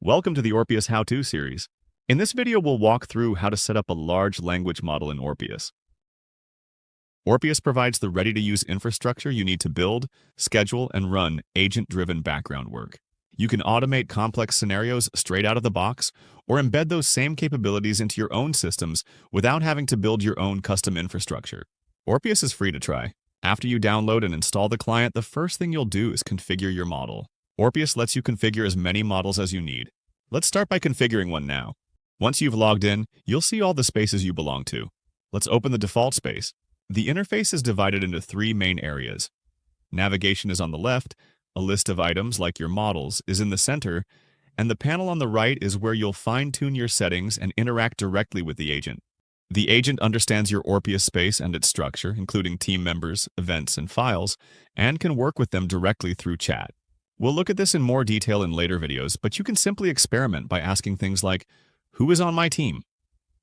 Welcome to the Orpius How-To series. In this video, we'll walk through how to set up a large language model in Orpius. Orpius provides the ready-to-use infrastructure you need to build, schedule, and run agent-driven background work. You can automate complex scenarios straight out of the box, or embed those same capabilities into your own systems without having to build your own custom infrastructure. Orpius is free to try. After you download and install the client, the first thing you'll do is configure your model. Orpius lets you configure as many models as you need. Let's start by configuring one now. Once you've logged in, you'll see all the spaces you belong to. Let's open the default space. The interface is divided into three main areas. Navigation is on the left, a list of items like your models is in the center, and the panel on the right is where you'll fine-tune your settings and interact directly with the agent. The agent understands your Orpius space and its structure, including team members, events, and files, and can work with them directly through chat. We'll look at this in more detail in later videos, but you can simply experiment by asking things like, "Who is on my team?"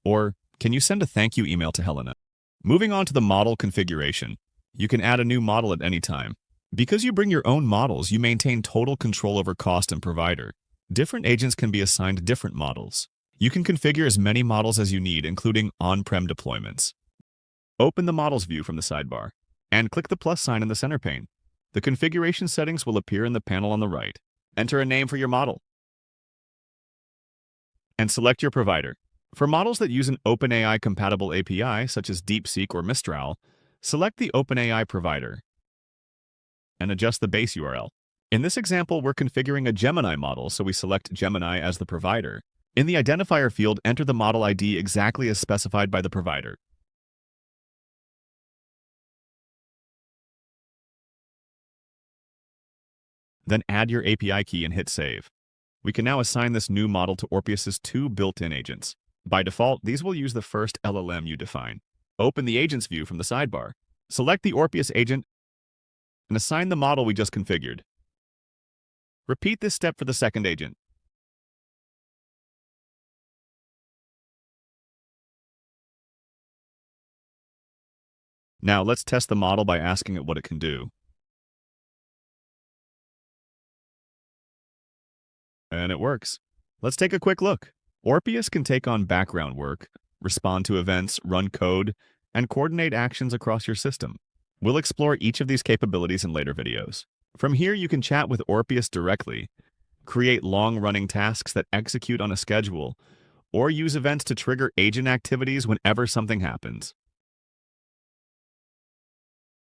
Or, "Can you send a thank you email to Helena?" Moving on to the model configuration, you can add a new model at any time. Because you bring your own models, you maintain total control over cost and provider. Different agents can be assigned different models. You can configure as many models as you need, including on-prem deployments. Open the Models view from the sidebar, and click the plus sign in the center pane. The configuration settings will appear in the panel on the right. Enter a name for your model, and select your provider. For models that use an OpenAI-compatible API, such as DeepSeek or Mistral, select the OpenAI provider and adjust the base URL. In this example, we're configuring a Gemini model, so we select Gemini as the provider. In the identifier field, enter the model ID exactly as specified by the provider. Then add your API key and hit save. We can now assign this new model to Orpius's two built-in agents. By default, these will use the first LLM you define. Open the Agents view from the sidebar. Select the Orpius agent and assign the model we just configured. Repeat this step for the second agent. Now let's test the model by asking it what it can do. And it works. Let's take a quick look. Orpius can take on background work, respond to events, run code, and coordinate actions across your system. We'll explore each of these capabilities in later videos. From here, you can chat with Orpius directly, create long-running tasks that execute on a schedule, or use events to trigger agent activities whenever something happens.